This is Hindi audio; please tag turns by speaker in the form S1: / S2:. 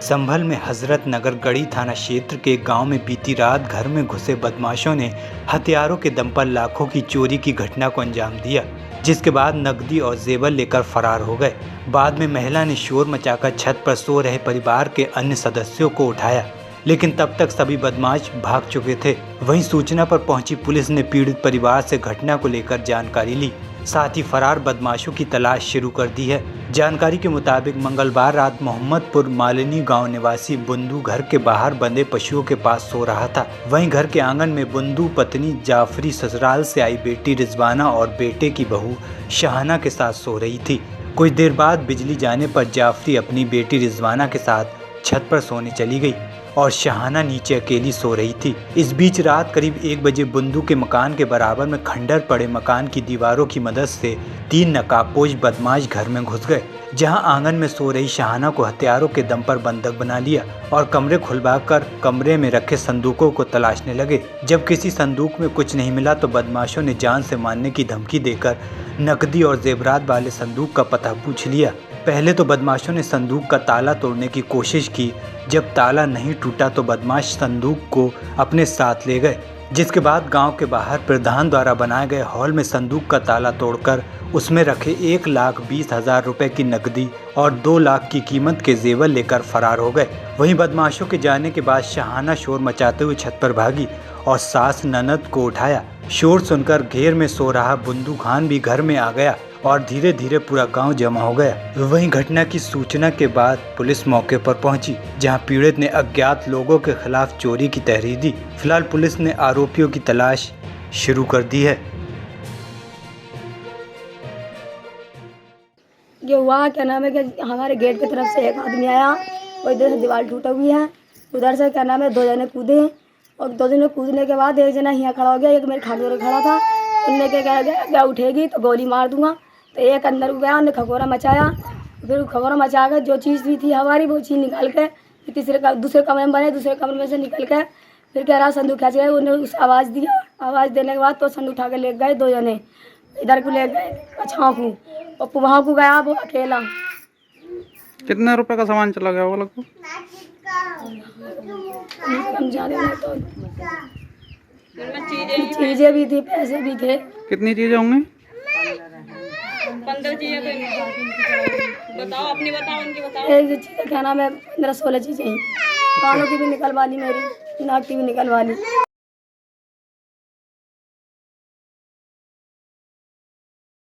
S1: संभल में हजरत नगर गढ़ी थाना क्षेत्र के गांव में बीती रात घर में घुसे बदमाशों ने हथियारों के दम पर लाखों की चोरी की घटना को अंजाम दिया, जिसके बाद नकदी और जेवर लेकर फरार हो गए। बाद में महिला ने शोर मचाकर छत पर सो रहे परिवार के अन्य सदस्यों को उठाया, लेकिन तब तक सभी बदमाश भाग चुके थे। वहीं सूचना पर पहुंची पुलिस ने पीड़ित परिवार से घटना को लेकर जानकारी ली, साथ ही फरार बदमाशों की तलाश शुरू कर दी है। जानकारी के मुताबिक मंगलवार रात मोहम्मदपुर मालिनी गांव निवासी बुंदू घर के बाहर बंधे पशुओं के पास सो रहा था। वहीं घर के आंगन में बुंदू पत्नी जाफरी ससुराल से आई बेटी रिजवाना और बेटे की बहू शहाना के साथ सो रही थी। कुछ देर बाद बिजली जाने पर जाफरी अपनी बेटी रिजवाना के साथ छत पर सोने चली गई और शहाना नीचे अकेली सो रही थी। इस बीच रात करीब 1 बजे बुंदू के मकान के बराबर में खंडर पड़े मकान की दीवारों की मदद से 3 नकाबपोश बदमाश घर में घुस गए, जहां आंगन में सो रही शहाना को हथियारों के दम पर बंधक बना लिया और कमरे खुलवाकर कमरे में रखे संदूकों को तलाशने लगे। जब किसी संदूक में कुछ नहीं मिला तो बदमाशों ने जान से मारने की धमकी देकर नकदी और जेवरात वाले संदूक का पता पूछ लिया। पहले तो बदमाशों ने संदूक का ताला तोड़ने की कोशिश की। जब ताला नहीं टूटा तो बदमाश संदूक को अपने साथ ले गए, जिसके बाद गांव के बाहर प्रधान द्वारा बनाए गए हॉल में संदूक का ताला तोड़कर उसमें रखे 1,20,000 रुपए की नकदी और 2 लाख की कीमत के जेवर लेकर फरार हो गए। वहीं बदमाशों के जाने के बाद शहाना शोर मचाते हुए छत पर भागी और सास ननद को उठाया। शोर सुनकर घेर में सो रहा बुंदू खान भी घर में आ गया और धीरे धीरे पूरा गांव जमा हो गया। वहीं घटना की सूचना के बाद पुलिस मौके पर पहुंची, जहां पीड़ित ने अज्ञात लोगों के खिलाफ चोरी की तहरीर दी। फिलहाल पुलिस ने आरोपियों की तलाश शुरू कर दी है।
S2: ये हुआ क्या नाम है कि हमारे गेट की तरफ से एक आदमी आया और इधर से दीवार टूटा हुई है, उधर से क्या नाम है 2 जने कूदे और 2 जने कूदने के बाद एक जना यहाँ खड़ा हो गया, एक मेरे खगोरा खड़ा था। उनने क्या उठेगी तो गोली मार दूंगा, तो एक अंदर गया, उन्हें खगोरा मचाया। फिर खगोरा मचा कर जो चीज़ भी थी हमारी वो चीज़ निकाल के दूसरे कमरे में बने, दूसरे कमरे में से निकल के फिर कह रहा संदूक खींच गए। उन्हें उस आवाज़ दिया, आवाज़ देने के बाद तो संदूक उठा के ले गए 2 जने, इधर को ले गए पछाओं को और वहाँ को गया वो अकेला।
S3: कितने रुपए का सामान चला गया वो लगभग?
S2: चीजें भी थी, पैसे भी थे।
S3: कितनी चीजें होंगी?
S4: 15 चीजें। बताओ, अपनी बताओ, उनकी बताओ।
S2: एक चीज़ क्या नाम है 15-16 चीज़ें, कानों की भी निकलवा ली, मेरी नाक की भी निकलवा ली।